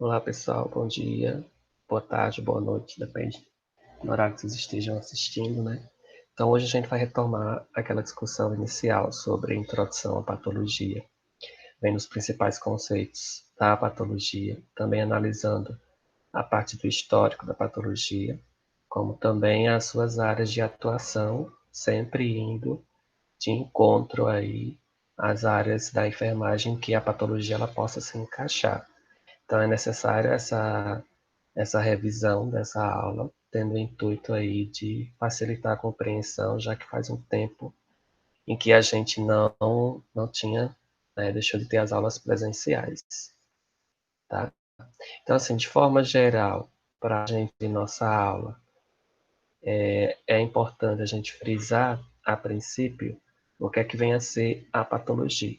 Olá, pessoal, bom dia, boa tarde, boa noite, depende do horário que vocês estejam assistindo, né? Então, hoje a gente vai retomar aquela discussão inicial sobre a introdução à patologia, vendo os principais conceitos da patologia, também analisando a parte do histórico da patologia, como também as suas áreas de atuação, sempre indo de encontro aí às áreas da enfermagem que a patologia ela possa se encaixar. Então, é necessário essa revisão dessa aula, tendo o intuito aí de facilitar a compreensão, já que faz um tempo em que a gente não tinha, né, deixou de ter as aulas presenciais, tá? Então, assim, de forma geral, para a gente, nossa aula, é importante a gente frisar, a princípio, o que é que vem a ser a patologia.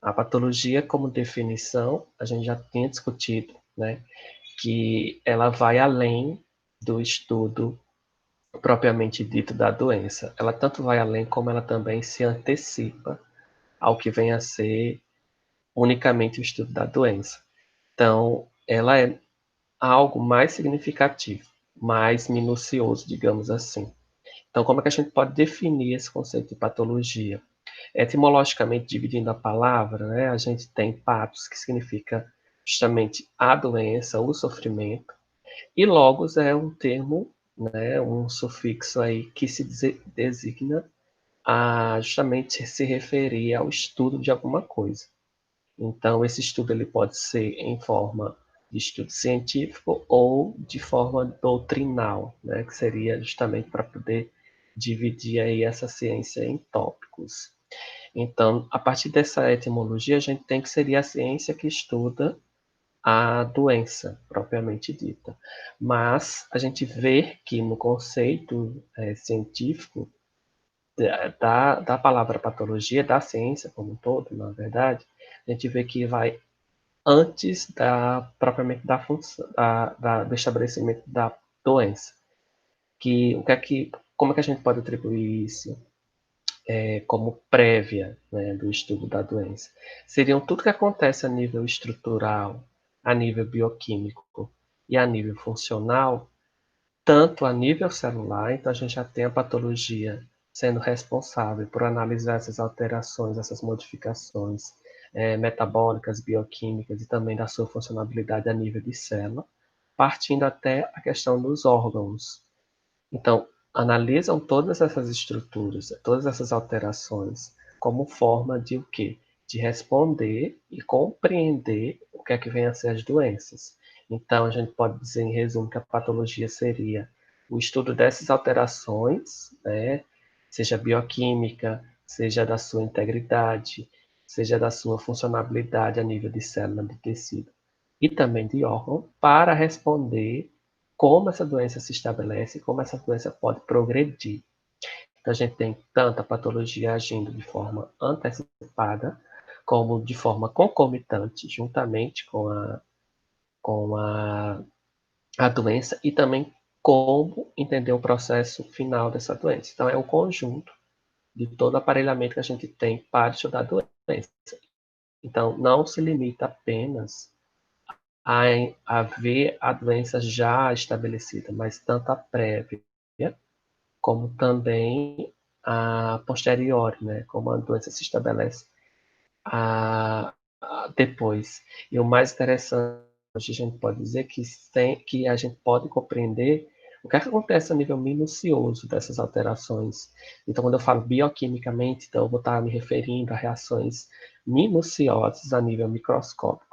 A patologia, como definição, a gente já tinha discutido, né, que ela vai além do estudo propriamente dito da doença. Ela tanto vai além como ela também se antecipa ao que vem a ser unicamente o estudo da doença. Então, ela é algo mais significativo, mais minucioso, digamos assim. Então, como é que a gente pode definir esse conceito de patologia? Etimologicamente, dividindo a palavra, né, a gente tem patos, que significa justamente a doença, o sofrimento, e logos é um termo, né, um sufixo aí que se designa a justamente se referir ao estudo de alguma coisa. Então, esse estudo ele pode ser em forma de estudo científico ou de forma doutrinal, né, que seria justamente para poder dividir aí essa ciência em tópicos. Então, a partir dessa etimologia, a gente tem que seria a ciência que estuda a doença propriamente dita. Mas a gente vê que no conceito científico da palavra patologia, da ciência como um todo, na verdade, a gente vê que vai antes propriamente da função, do estabelecimento da doença. Como é que a gente pode atribuir isso como prévia, né, do estudo da doença? Seriam tudo que acontece a nível estrutural, a nível bioquímico e a nível funcional, tanto a nível celular, então a gente já tem a patologia sendo responsável por analisar essas alterações, essas modificações metabólicas, bioquímicas e também da sua funcionalidade a nível de célula, partindo até a questão dos órgãos. Então, analisam todas essas estruturas, todas essas alterações, como forma de o quê? De responder e compreender o que é que vem a ser as doenças. Então, a gente pode dizer, em resumo, que a patologia seria o estudo dessas alterações, né? Seja bioquímica, seja da sua integridade, seja da sua funcionalidade a nível de célula, de tecido e também de órgão, para responder como essa doença se estabelece e como essa doença pode progredir. Então, a gente tem tanto a patologia agindo de forma antecipada, como de forma concomitante, juntamente com a doença, e também como entender o processo final dessa doença. Então, é um conjunto de todo o aparelhamento que a gente tem para estudar a doença. Então, não se limita apenas a ver a doença já estabelecida, mas tanto a prévia como também a posteriori, né? Como a doença se estabelece depois. E o mais interessante, a gente pode dizer que a gente pode compreender o que acontece a nível minucioso dessas alterações. Então, quando eu falo bioquimicamente, então eu vou estar me referindo a reações minuciosas a nível microscópico,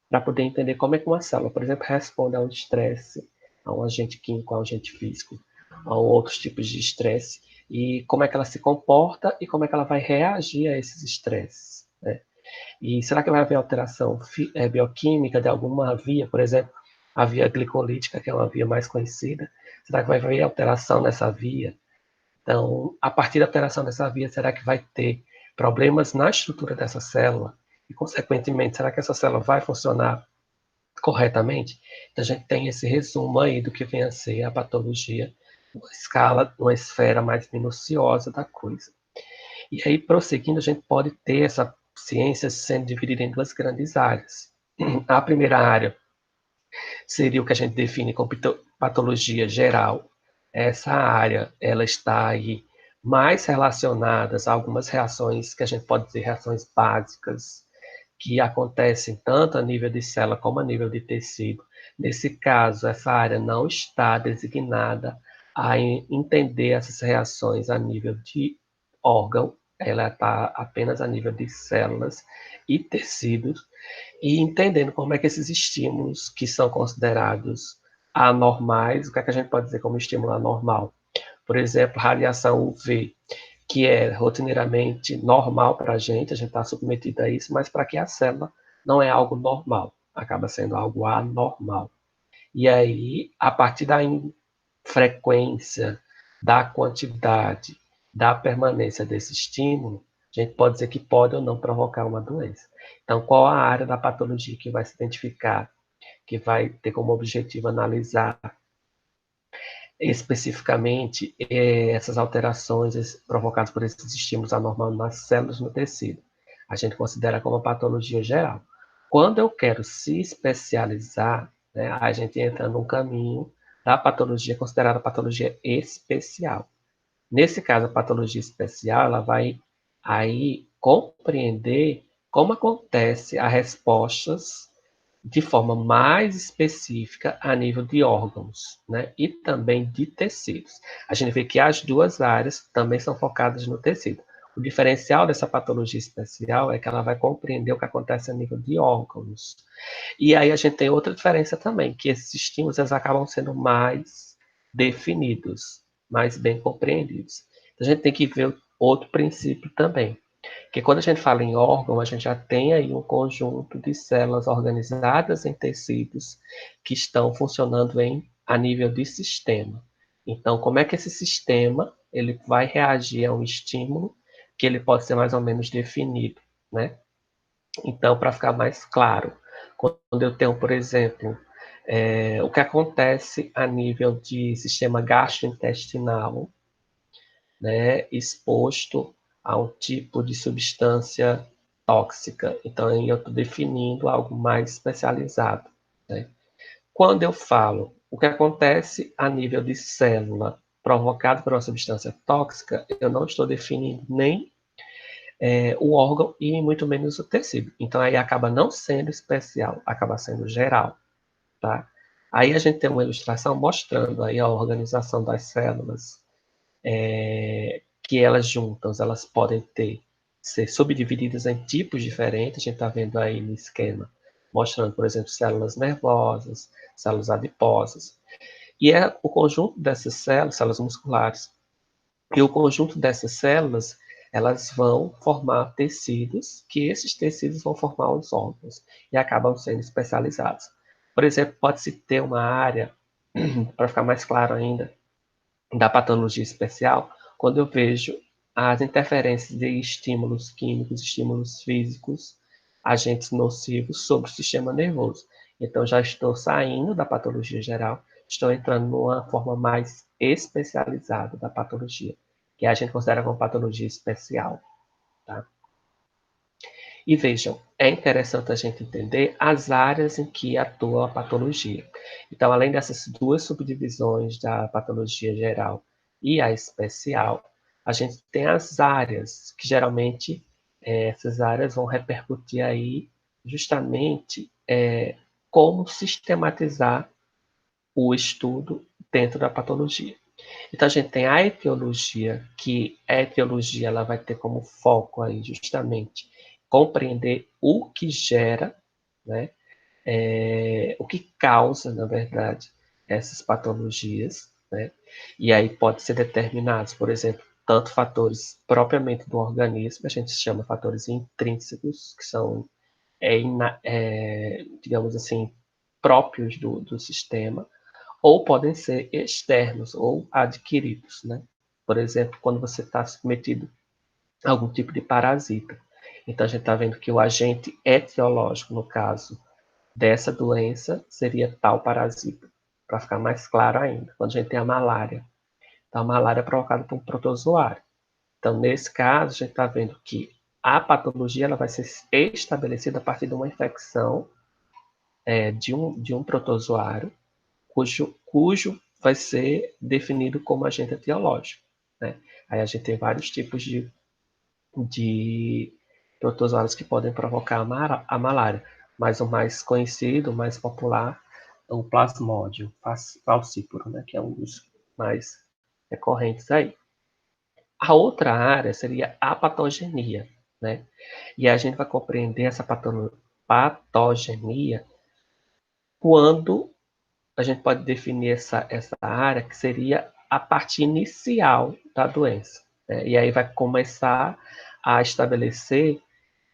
para poder entender como é que uma célula, por exemplo, responde a um estresse, a um agente químico, a um agente físico, a outros tipos de estresse, e como é que ela se comporta e como é que ela vai reagir a esses estresses, né? E será que vai haver alteração bioquímica de alguma via, por exemplo, a via glicolítica, que é uma via mais conhecida? Será que vai haver alteração nessa via? Então, a partir da alteração dessa via, será que vai ter problemas na estrutura dessa célula? E, consequentemente, será que essa célula vai funcionar corretamente? Então, a gente tem esse resumo aí do que vem a ser a patologia, uma escala, uma esfera mais minuciosa da coisa. E aí, prosseguindo, a gente pode ter essa ciência sendo dividida em duas grandes áreas. A primeira área seria o que a gente define como patologia geral. Essa área, ela está aí mais relacionadas a algumas reações que a gente pode dizer reações básicas, que acontecem tanto a nível de célula como a nível de tecido. Nesse caso, essa área não está designada a entender essas reações a nível de órgão, ela está apenas a nível de células e tecidos, e entendendo como é que esses estímulos que são considerados anormais, o que é que a gente pode dizer como estímulo anormal? Por exemplo, radiação UV, que é rotineiramente normal para a gente está submetido a isso, mas para que a célula não é algo normal, acaba sendo algo anormal. E aí, a partir da frequência, da quantidade, da permanência desse estímulo, a gente pode dizer que pode ou não provocar uma doença. Então, qual a área da patologia que vai se identificar, que vai ter como objetivo analisar especificamente essas alterações provocadas por esses estímulos anormais nas células no tecido? A gente considera como patologia geral. Quando eu quero se especializar, né, a gente entra num caminho da patologia considerada patologia especial. Nesse caso, a patologia especial, ela vai aí compreender como acontece as respostas de forma mais específica a nível de órgãos, né? E também de tecidos. A gente vê que as duas áreas também são focadas no tecido. O diferencial dessa patologia especial é que ela vai compreender o que acontece a nível de órgãos. E aí a gente tem outra diferença também, que esses estímulos eles acabam sendo mais definidos, mais bem compreendidos. Então, a gente tem que ver outro princípio também, porque quando a gente fala em órgão, a gente já tem aí um conjunto de células organizadas em tecidos que estão funcionando a nível de sistema. Então, como é que esse sistema ele vai reagir a um estímulo que ele pode ser mais ou menos definido, né? Então, para ficar mais claro, quando eu tenho, por exemplo, o que acontece a nível de sistema gastrointestinal, né, exposto a um tipo de substância tóxica. Então, eu estou definindo algo mais especializado. Né? Quando eu falo o que acontece a nível de célula provocado por uma substância tóxica, eu não estou definindo nem o órgão e muito menos o tecido. Então, aí acaba não sendo especial, acaba sendo geral. Tá? Aí a gente tem uma ilustração mostrando aí a organização das células que elas juntas, elas podem ser subdivididas em tipos diferentes. A gente está vendo aí no esquema, mostrando, por exemplo, células nervosas, células adiposas. E é o conjunto dessas células, células musculares, e o conjunto dessas células, elas vão formar tecidos, que esses tecidos vão formar os órgãos, e acabam sendo especializados. Por exemplo, pode-se ter uma área, para ficar mais claro ainda, da patologia especial, quando eu vejo as interferências de estímulos químicos, estímulos físicos, agentes nocivos sobre o sistema nervoso. Então, já estou saindo da patologia geral, estou entrando numa forma mais especializada da patologia, que a gente considera como patologia especial. Tá? E vejam, é interessante a gente entender as áreas em que atua a patologia. Então, além dessas duas subdivisões da patologia geral e a especial, a gente tem as áreas, que geralmente essas áreas vão repercutir aí justamente como sistematizar o estudo dentro da patologia. Então, a gente tem a etiologia, que a etiologia ela vai ter como foco aí justamente compreender o que gera, né? O que causa, na verdade, essas patologias, né? E aí pode ser determinados, por exemplo, tanto fatores propriamente do organismo, a gente chama fatores intrínsecos, que são, digamos assim, próprios do sistema, ou podem ser externos ou adquiridos, né? Por exemplo, quando você está submetido a algum tipo de parasita. Então, a gente está vendo que o agente etiológico, no caso dessa doença, seria tal parasita, para ficar mais claro ainda. Quando a gente tem a malária, então a malária é provocada por um protozoário. Então, nesse caso, a gente está vendo que a patologia ela vai ser estabelecida a partir de uma infecção de um protozoário cujo vai ser definido como agente etiológico, né? Aí a gente tem vários tipos de protozoários que podem provocar a malária, mas o mais conhecido, o mais popular, é o Plasmodium falciparum, né? Que é um dos mais recorrentes aí. A outra área seria a patogenia, né? E a gente vai compreender essa patogenia quando a gente pode definir essa área que seria a parte inicial da doença, né? E aí vai começar a estabelecer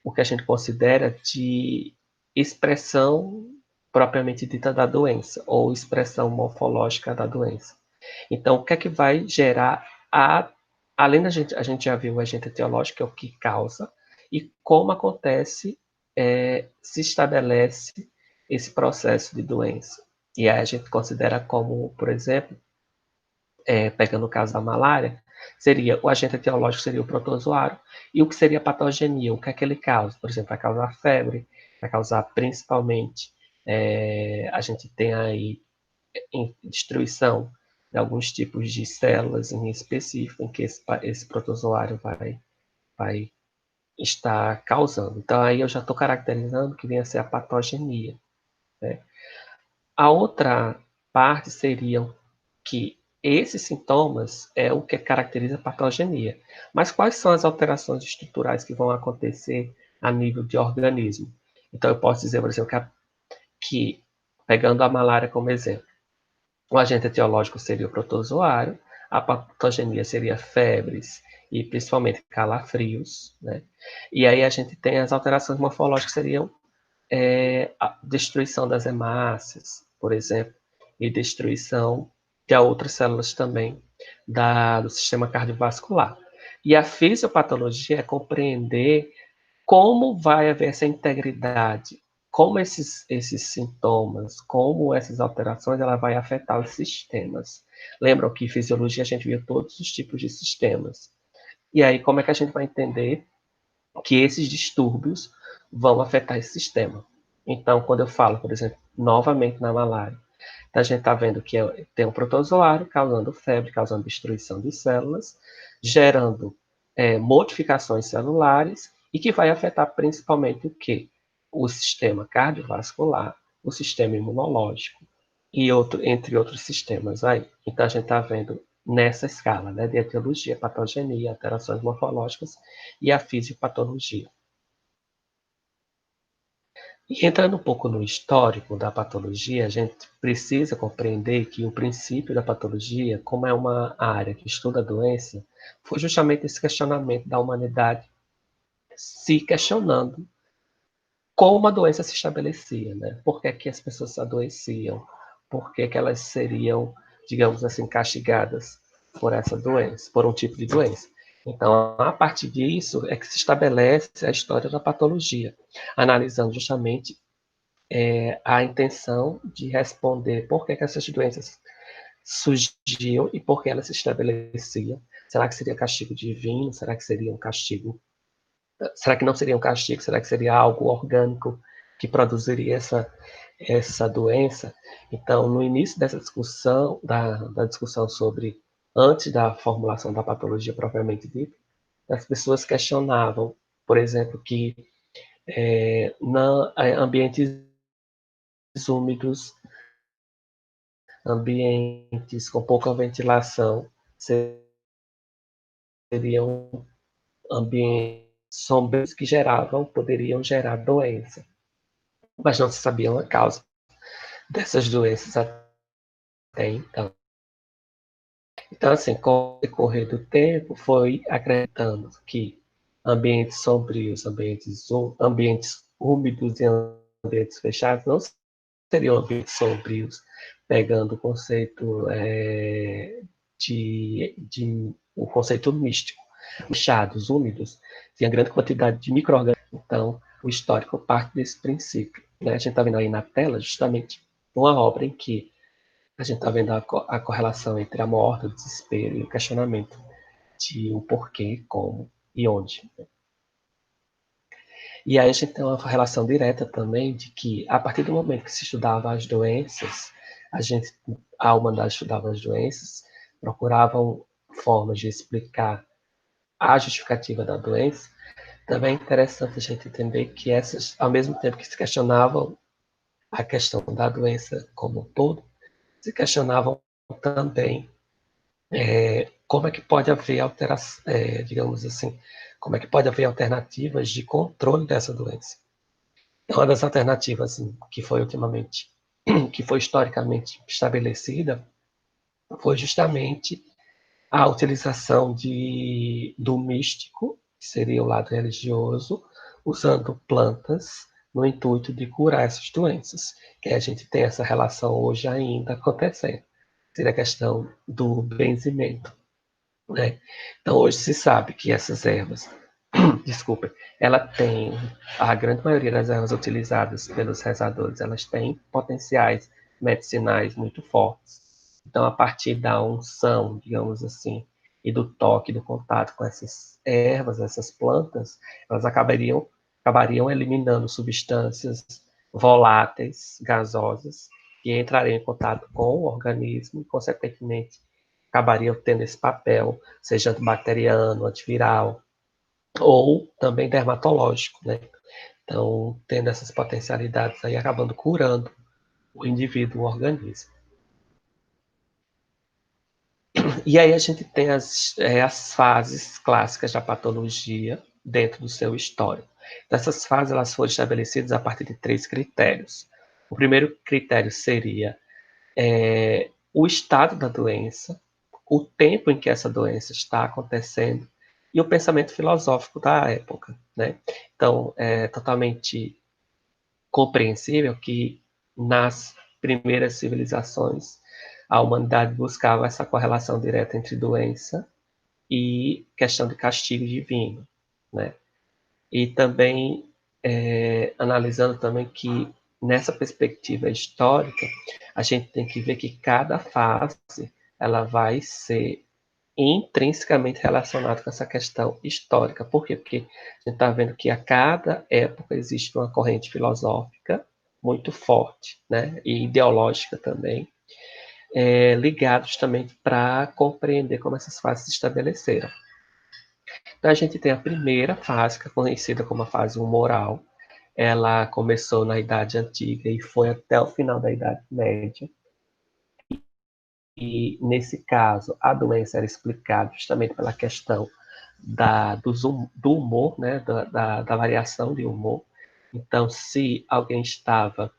o que a gente considera de expressão propriamente dita da doença, ou expressão morfológica da doença. Então, o que é que vai gerar além da gente, a gente já viu o agente etiológico, que é o que causa, e como acontece, se estabelece esse processo de doença. E aí a gente considera como, por exemplo, pegando o caso da malária, seria o agente etiológico seria o protozoário, e o que seria a patogenia, o que é que ele causa? Por exemplo, vai causar febre, vai causar principalmente, a gente tem aí destruição de alguns tipos de células em específico, em que esse protozoário vai estar causando. Então, aí eu já estou caracterizando que vem a ser a patogenia, né? A outra parte seria que esses sintomas é o que caracteriza a patogenia. Mas quais são as alterações estruturais que vão acontecer a nível de organismo? Então, eu posso dizer, por exemplo, que pegando a malária como exemplo, o agente etiológico seria o protozoário, a patogenia seria febres e principalmente calafrios, né? E aí a gente tem as alterações morfológicas que seriam a destruição das hemácias, por exemplo, e destruição de outras células também do sistema cardiovascular. E a fisiopatologia é compreender como vai haver essa integridade, como esses sintomas, como essas alterações, ela vai afetar os sistemas. Lembram que em fisiologia a gente viu todos os tipos de sistemas. E aí, como é que a gente vai entender que esses distúrbios vão afetar esse sistema? Então, quando eu falo, por exemplo, novamente na malária, a gente está vendo que tem um protozoário causando febre, causando destruição de células, gerando modificações celulares e que vai afetar principalmente o quê? O sistema cardiovascular, o sistema imunológico e entre outros sistemas aí. Então a gente está vendo nessa escala, né, de etiologia, patogenia, alterações morfológicas e a fisiopatologia. E entrando um pouco no histórico da patologia, a gente precisa compreender que o princípio da patologia, como é uma área que estuda a doença, foi justamente esse questionamento da humanidade se questionando como a doença se estabelecia, né? Por que que as pessoas adoeciam? Por que que elas seriam, digamos assim, castigadas por essa doença, por um tipo de doença? Então, a partir disso é que se estabelece a história da patologia, analisando justamente a intenção de responder por que essas doenças surgiam e por que elas se estabeleciam. Será que seria castigo divino? Será que seria um castigo? Será que não seria um castigo? Será que seria algo orgânico que produziria essa doença? Então, no início dessa discussão, da discussão sobre antes da formulação da patologia propriamente dita, as pessoas questionavam, por exemplo, que ambientes úmidos, ambientes com pouca ventilação seriam ambientes sombrios que poderiam gerar doença, mas não se sabia a causa dessas doenças até então. Então, assim, com o decorrer do tempo, foi acreditando que ambientes sombrios, ambientes úmidos e ambientes fechados não seriam ambientes sombrios, pegando o conceito o conceito místico. Fechados, úmidos, tinha grande quantidade de micro-organismos. Então, o histórico parte desse princípio, né? A gente está vendo aí na tela, justamente, uma obra em que a gente está vendo a correlação entre a morte, o desespero e o questionamento de o porquê, como e onde. E aí a gente tem uma relação direta também de que, a partir do momento que se estudava as doenças, a humanidade estudava as doenças, procuravam formas de explicar a justificativa da doença. Também é interessante a gente entender que essas, ao mesmo tempo que se questionavam a questão da doença como um todo, se questionavam também como é que pode haver alteração, digamos assim, como é que pode haver alternativas de controle dessa doença. Uma das alternativas assim, que foi ultimamente, que foi historicamente estabelecida, foi justamente a utilização do místico, que seria o lado religioso, usando plantas no intuito de curar essas doenças, que a gente tem essa relação hoje ainda acontecendo. Seria a questão do benzimento, né? Então, hoje se sabe que essas ervas, desculpa, ela tem, a grande maioria das ervas utilizadas pelos rezadores, elas têm potenciais medicinais muito fortes. Então, a partir da unção, digamos assim, e do toque, do contato com essas ervas, essas plantas, elas acabariam eliminando substâncias voláteis, gasosas, que entrariam em contato com o organismo e, consequentemente, acabariam tendo esse papel, seja antibacteriano, antiviral, ou também dermatológico, né? Então, tendo essas potencialidades aí, acabando curando o indivíduo, o organismo. E aí a gente tem as fases clássicas da patologia dentro do seu histórico. Essas fases elas foram estabelecidas a partir de 3 critérios. O primeiro critério seria o estado da doença, o tempo em que essa doença está acontecendo e o pensamento filosófico da época, né? Então, é totalmente compreensível que nas primeiras civilizações a humanidade buscava essa correlação direta entre doença e questão de castigo divino, né? E também analisando também que nessa perspectiva histórica a gente tem que ver que cada fase ela vai ser intrinsecamente relacionada com essa questão histórica. Por quê? Porque a gente está vendo que a cada época existe uma corrente filosófica muito forte, né? E ideológica também, ligada justamente para compreender como essas fases se estabeleceram. Então a gente tem a primeira fase, que é conhecida como a fase humoral. Ela começou na Idade Antiga e foi até o final da Idade Média. E, nesse caso, a doença era explicada justamente pela questão do humor, né, da variação de humor. Então, se alguém estava,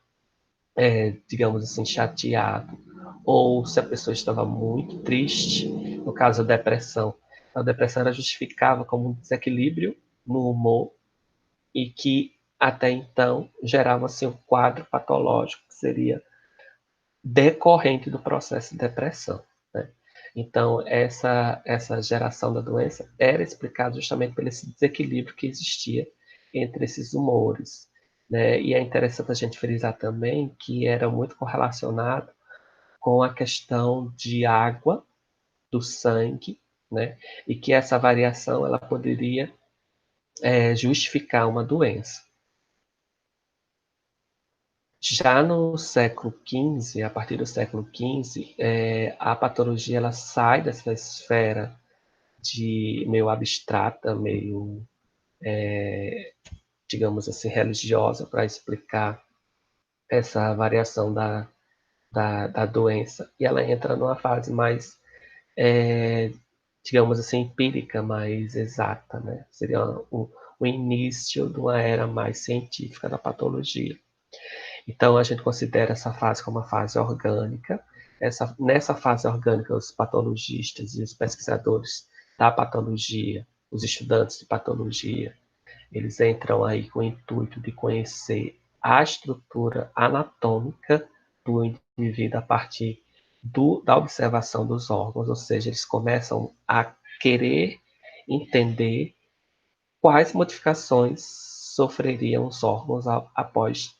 digamos assim, chateado, ou se a pessoa estava muito triste, no caso da depressão, a depressão era justificava como um desequilíbrio no humor e que até então gerava assim, um quadro patológico que seria decorrente do processo de depressão, né? Então, essa geração da doença era explicada justamente por esse desequilíbrio que existia entre esses humores, né? E é interessante a gente frisar também que era muito correlacionado com a questão de água do sangue, né? E que essa variação ela poderia justificar uma doença. Já no século XV, a partir do século XV, a patologia ela sai dessa esfera de meio abstrata, meio, digamos assim, religiosa, para explicar essa variação da doença, e ela entra numa fase mais, digamos assim, empírica, mais exata, né? Seria o início de uma era mais científica da patologia. Então, a gente considera essa fase como uma fase orgânica. Nessa fase orgânica, os patologistas e os pesquisadores da patologia, os estudantes de patologia, eles entram aí com o intuito de conhecer a estrutura anatômica do indivíduo a partir da observação dos órgãos, ou seja, eles começam a querer entender quais modificações sofreriam os órgãos após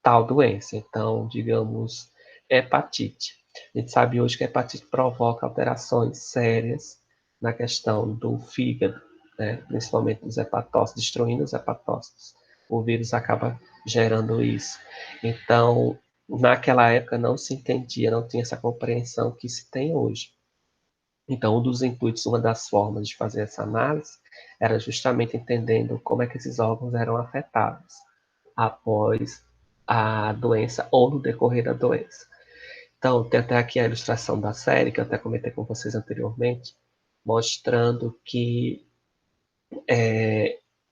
tal doença. Então, digamos, hepatite. A gente sabe hoje que a hepatite provoca alterações sérias na questão do fígado, né? Principalmente dos hepatócitos, destruindo os hepatócitos. o vírus acaba gerando isso. Então, naquela época não se entendia, não tinha essa compreensão que se tem hoje. Então, um dos intuitos, uma das formas de fazer essa análise era justamente entendendo como é que esses órgãos eram afetados após a doença ou no decorrer da doença. Então, tem até aqui a ilustração da série, que eu até comentei com vocês anteriormente, mostrando que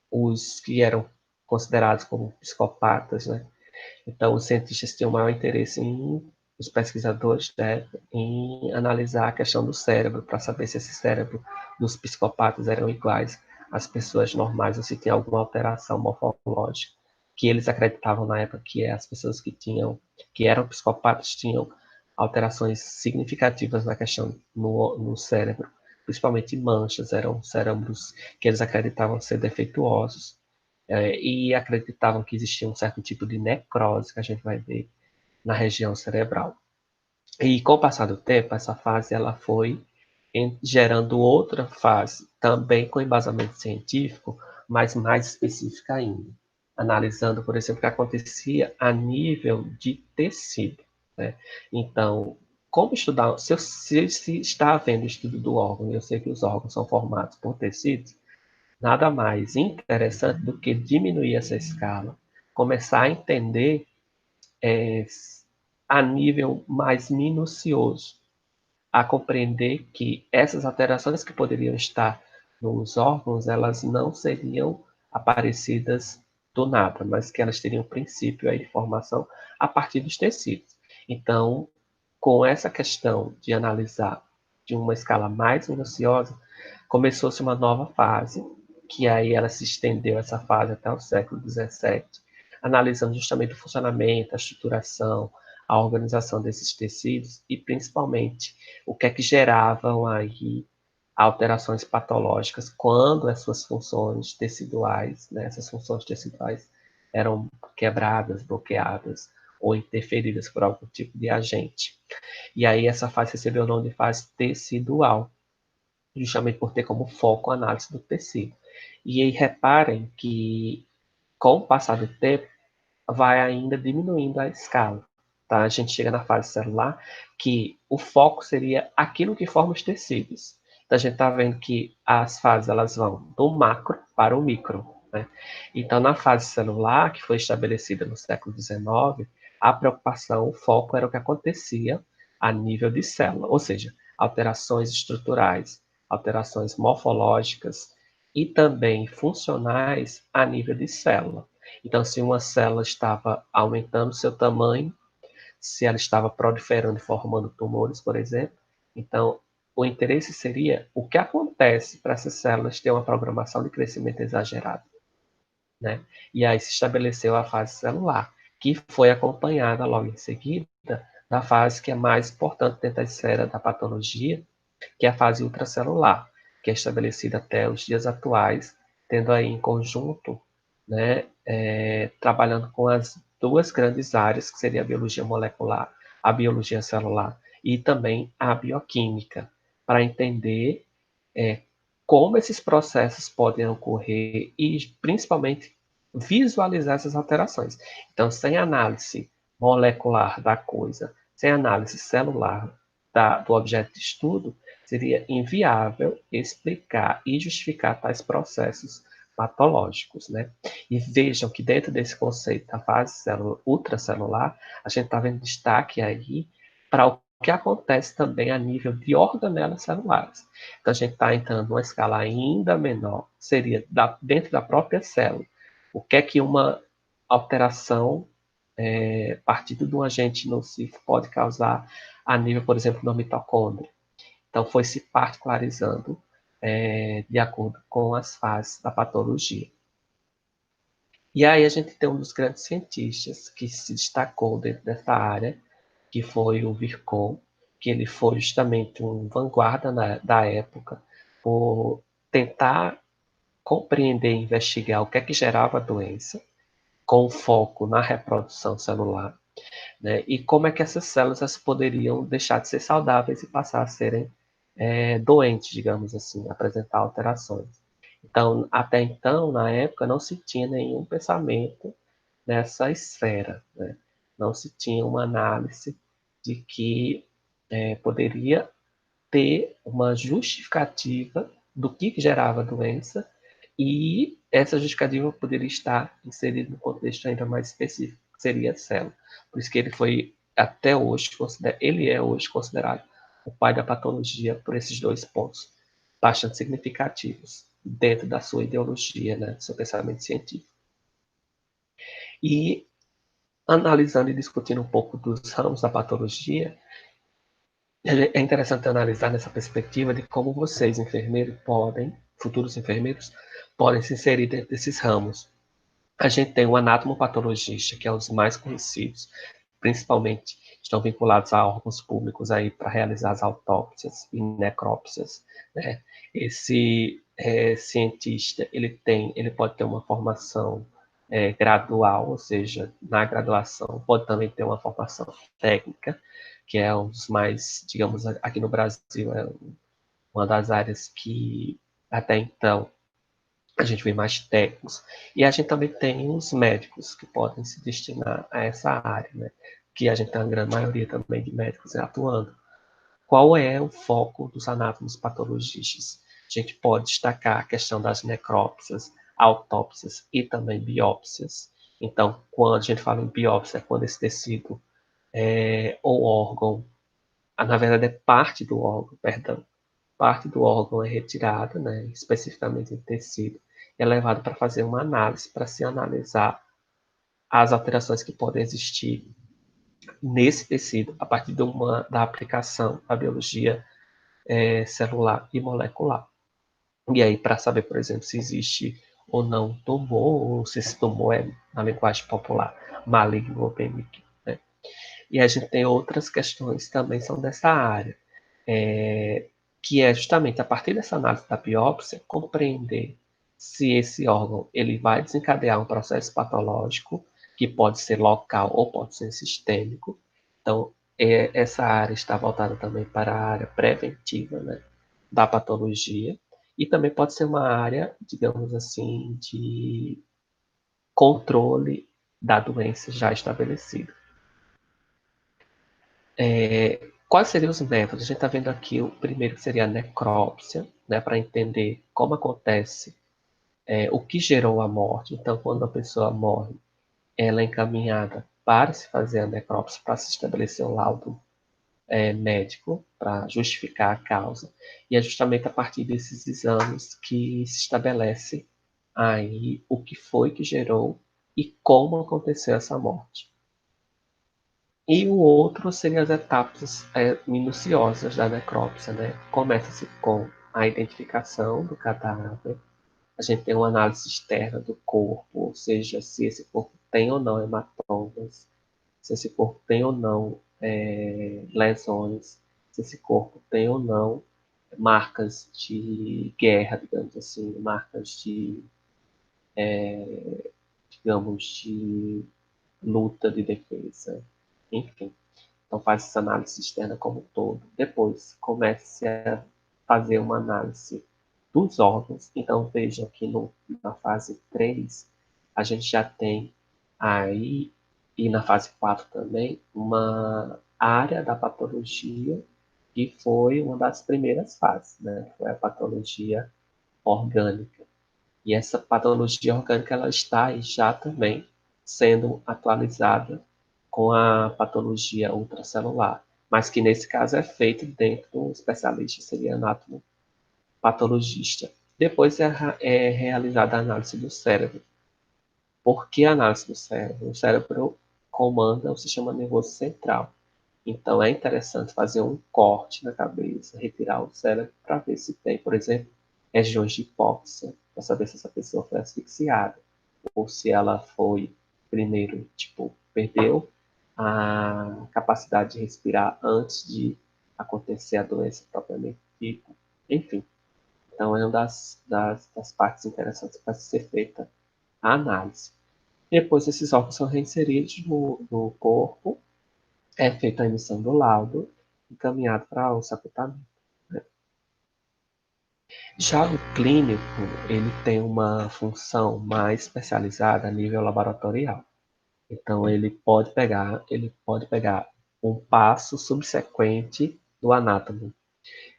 os que eram considerados como psicopatas, né? Então, os cientistas tinham maior interesse os pesquisadores, né, em analisar a questão do cérebro, para saber se esse cérebro dos psicopatas eram iguais às pessoas normais ou se tinha alguma alteração morfológica, que eles acreditavam na época que as pessoas que eram psicopatas tinham alterações significativas na questão no cérebro, principalmente manchas, eram cérebros que eles acreditavam ser defeituosos, e acreditavam que existia um certo tipo de necrose que a gente vai ver na região cerebral. E com o passar do tempo, essa fase ela foi gerando outra fase, também com embasamento científico, mas mais específica ainda, analisando, por exemplo, o que acontecia a nível de tecido. Né? Então, como estudar, se está havendo estudo do órgão, e eu sei que os órgãos são formados por tecidos, nada mais interessante do que diminuir essa escala, começar a entender é, a nível mais minucioso, a compreender que essas alterações que poderiam estar nos órgãos, elas não seriam aparecidas do nada, mas que elas teriam princípio aí de formação a partir dos tecidos. Então, com essa questão de analisar de uma escala mais minuciosa, começou-se uma nova fase, que aí ela se estendeu essa fase até o século XVII, analisando justamente o funcionamento, a estruturação, a organização desses tecidos e principalmente o que é que geravam aí alterações patológicas quando as suas funções teciduais, né, essas funções teciduais eram quebradas, bloqueadas ou interferidas por algum tipo de agente. E aí essa fase recebeu o nome de fase tecidual, justamente por ter como foco a análise do tecido. E aí reparem que com o passar do tempo vai ainda diminuindo a escala. Tá? A gente chega na fase celular que o foco seria aquilo que forma os tecidos. Então a gente está vendo que as fases elas vão do macro para o micro. Né? Então na fase celular, que foi estabelecida no século XIX, a preocupação, o foco era o que acontecia a nível de célula, ou seja, alterações estruturais, alterações morfológicas e também funcionais a nível de célula. Então, se uma célula estava aumentando seu tamanho, se ela estava proliferando e formando tumores, por exemplo, então o interesse seria o que acontece para essas células ter uma programação de crescimento exagerado, né? E aí se estabeleceu a fase celular, que foi acompanhada logo em seguida da fase que é mais importante dentro da esfera da patologia, que é a fase ultracelular, que é estabelecida até os dias atuais, tendo aí em conjunto, né, trabalhando com as duas grandes áreas, que seria a biologia molecular, a biologia celular e também a bioquímica, para entender é, como esses processos podem ocorrer e, principalmente, visualizar essas alterações. Então, sem análise molecular da coisa, sem análise celular do objeto de estudo, seria inviável explicar e justificar tais processos patológicos, né? E vejam que dentro desse conceito da fase ultracelular, a gente está vendo destaque aí para o que acontece também a nível de organelas celulares. Então, a gente está entrando numa escala ainda menor, seria dentro da própria célula. O que é que uma alteração partido de um agente nocivo pode causar a nível, por exemplo, da mitocôndria? Então, foi se particularizando de acordo com as fases da patologia. E aí a gente tem um dos grandes cientistas que se destacou dentro dessa área, que foi o Virchow, que ele foi justamente um vanguarda da época por tentar compreender e investigar o que é que gerava a doença, com foco na reprodução celular, né? E como é que essas células poderiam deixar de ser saudáveis e passar a serem doentes, digamos assim, apresentar alterações. Então, até então, na época, não se tinha nenhum pensamento nessa esfera, né? Não se tinha uma análise de que poderia ter uma justificativa do que gerava a doença e essa justificativa poderia estar inserida no contexto ainda mais específico, que seria a célula. Por isso que ele foi, até hoje, ele é hoje considerado o pai da patologia por esses dois pontos bastante significativos dentro da sua ideologia, né, do seu pensamento científico. E analisando e discutindo um pouco dos ramos da patologia, é interessante analisar nessa perspectiva de como vocês, enfermeiros, futuros enfermeiros, podem se inserir dentro desses ramos. A gente tem o anatomopatologista, que é um dos mais conhecidos, principalmente estão vinculados a órgãos públicos aí para realizar as autópsias e necrópsias, né? Esse cientista, ele pode ter uma formação gradual, ou seja, na graduação pode também ter uma formação técnica, que é um dos mais, digamos, aqui no Brasil é uma das áreas que até então a gente vê mais técnicos, e a gente também tem os médicos que podem se destinar a essa área, né? Que a gente tem uma grande maioria também de médicos atuando. Qual é o foco dos anátomos patologistas? A gente pode destacar a questão das necrópsias, autópsias e também biópsias. Então, quando a gente fala em biópsia, é quando esse tecido ou órgão, na verdade é parte do órgão, perdão, parte do órgão é retirada, né, especificamente do tecido, e é levado para fazer uma análise, para se analisar as alterações que podem existir nesse tecido a partir da aplicação da biologia celular e molecular. E aí, para saber, por exemplo, se existe ou não tumor, ou se esse tumor é, na linguagem popular, maligno ou benigno, né? E a gente tem outras questões que também são dessa área, é, que é justamente a partir dessa análise da biópsia, compreender se esse órgão ele vai desencadear um processo patológico, que pode ser local ou pode ser sistêmico. Então, essa área está voltada também para a área preventiva, né, da patologia, e também pode ser uma área, digamos assim, de controle da doença já estabelecida. Quais seriam os métodos? A gente está vendo aqui o primeiro que seria a necrópsia, né, para entender como acontece, o que gerou a morte. Então, quando a pessoa morre, ela é encaminhada para se fazer a necrópsia, para se estabelecer um laudo médico, para justificar a causa. E é justamente a partir desses exames que se estabelece aí o que foi que gerou e como aconteceu essa morte. E o outro seria as etapas minuciosas da necrópsia, né? Começa-se com a identificação do cadáver, a gente tem uma análise externa do corpo, ou seja, se esse corpo tem ou não hematomas, se esse corpo tem ou não lesões, se esse corpo tem ou não marcas de guerra, digamos assim, marcas de, digamos, de luta, de defesa, enfim. Então faz essa análise externa como um todo. Depois comece a fazer uma análise dos órgãos. Então vejam que na fase 3 a gente já tem aí, e na fase 4 também, uma área da patologia que foi uma das primeiras fases, né? Foi a patologia orgânica. E essa patologia orgânica ela está aí já também sendo atualizada com a patologia ultracelular, mas que nesse caso é feito dentro de um especialista, seria anatomopatologista. Depois é realizada a análise do cérebro. Por que a análise do cérebro? O cérebro comanda o sistema nervoso central. Então é interessante fazer um corte na cabeça, retirar o cérebro para ver se tem, por exemplo, regiões de hipóxia, para saber se essa pessoa foi asfixiada ou se ela foi, primeiro, tipo, perdeu a capacidade de respirar antes de acontecer a doença propriamente dita. Enfim, então é uma das partes interessantes para ser feita a análise. Depois, esses órgãos são reinseridos no corpo, é feita a emissão do laudo, encaminhado para o sepultamento, né? Já o clínico, ele tem uma função mais especializada a nível laboratorial. Então ele pode pegar um passo subsequente do anátomo.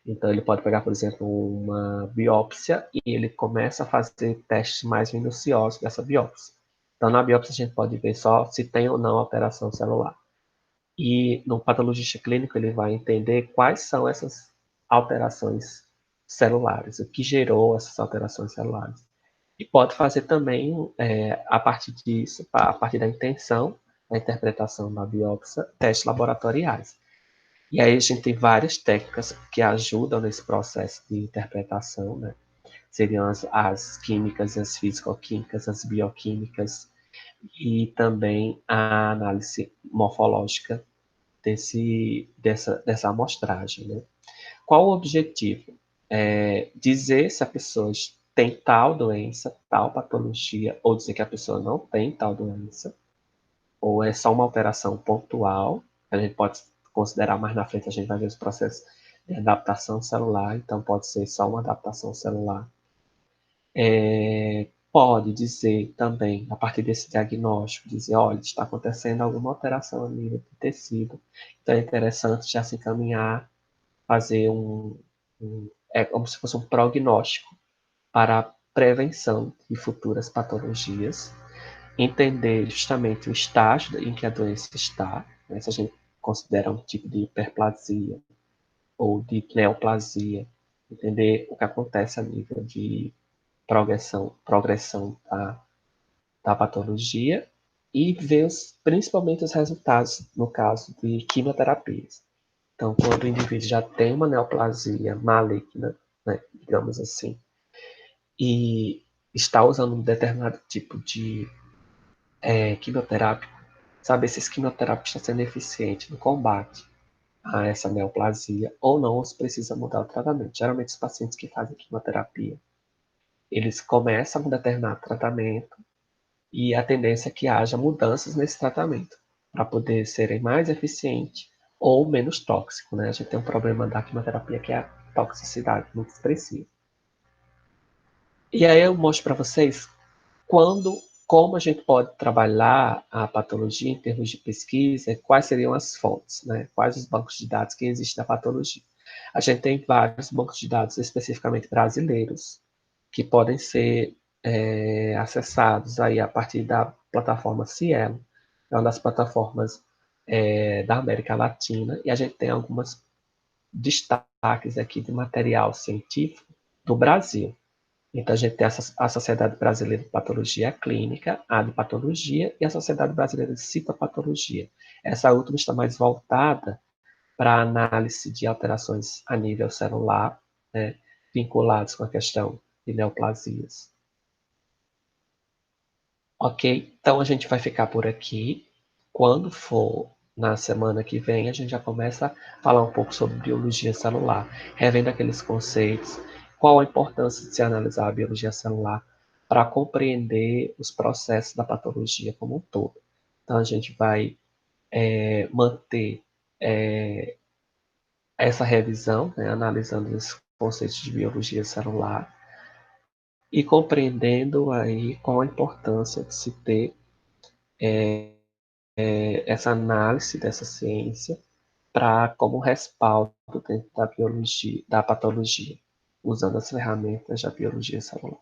Então ele pode pegar, por exemplo, uma biópsia e ele começa a fazer testes mais minuciosos dessa biópsia. Então na biópsia a gente pode ver só se tem ou não alteração celular. E no patologista clínico ele vai entender quais são essas alterações celulares, o que gerou essas alterações celulares. E pode fazer também, a partir disso, a partir da intenção, da interpretação da biópsia, testes laboratoriais. E aí a gente tem várias técnicas que ajudam nesse processo de interpretação, né? Seriam as químicas, as físico-químicas, as bioquímicas e também a análise morfológica dessa amostragem, né? Qual o objetivo? Dizer se a pessoa tem tal doença, tal patologia, ou dizer que a pessoa não tem tal doença, ou é só uma alteração pontual, a gente pode considerar mais na frente, a gente vai ver os processos de adaptação celular, então pode ser só uma adaptação celular. Pode dizer também, a partir desse diagnóstico, dizer, olha, está acontecendo alguma alteração a nível do tecido, então é interessante já se encaminhar, fazer é como se fosse um prognóstico para a prevenção de futuras patologias, entender justamente o estágio em que a doença está, né, se a gente considera um tipo de hiperplasia ou de neoplasia, entender o que acontece a nível de progressão da patologia e ver principalmente os resultados no caso de quimioterapias. Então, quando o indivíduo já tem uma neoplasia maligna, né, digamos assim, e está usando um determinado tipo de quimioterápico, saber se esse quimioterápico está sendo eficiente no combate a essa neoplasia ou não, ou se precisa mudar o tratamento. Geralmente, os pacientes que fazem quimioterapia, eles começam um determinado tratamento e a tendência é que haja mudanças nesse tratamento para poder serem mais eficiente ou menos tóxico, né? A gente tem um problema da quimioterapia que é a toxicidade muito expressiva. E aí eu mostro para vocês como a gente pode trabalhar a patologia em termos de pesquisa, quais seriam as fontes, né? Quais os bancos de dados que existem da patologia. A gente tem vários bancos de dados especificamente brasileiros que podem ser acessados aí a partir da plataforma Cielo, é uma das plataformas da América Latina, e a gente tem alguns destaques aqui de material científico do Brasil. Então, a gente tem a Sociedade Brasileira de Patologia Clínica, a de Patologia, e a Sociedade Brasileira de Citopatologia. Essa última está mais voltada para a análise de alterações a nível celular, né, vinculadas com a questão de neoplasias. Ok? Então, a gente vai ficar por aqui. Quando for na semana que vem, a gente já começa a falar um pouco sobre biologia celular, revendo aqueles conceitos, qual a importância de se analisar a biologia celular para compreender os processos da patologia como um todo. Então, a gente vai manter essa revisão, né, analisando os conceitos de biologia celular e compreendendo aí qual a importância de se ter essa análise dessa ciência para como respaldo dentro da biologia, da patologia, usando as ferramentas da biologia celular.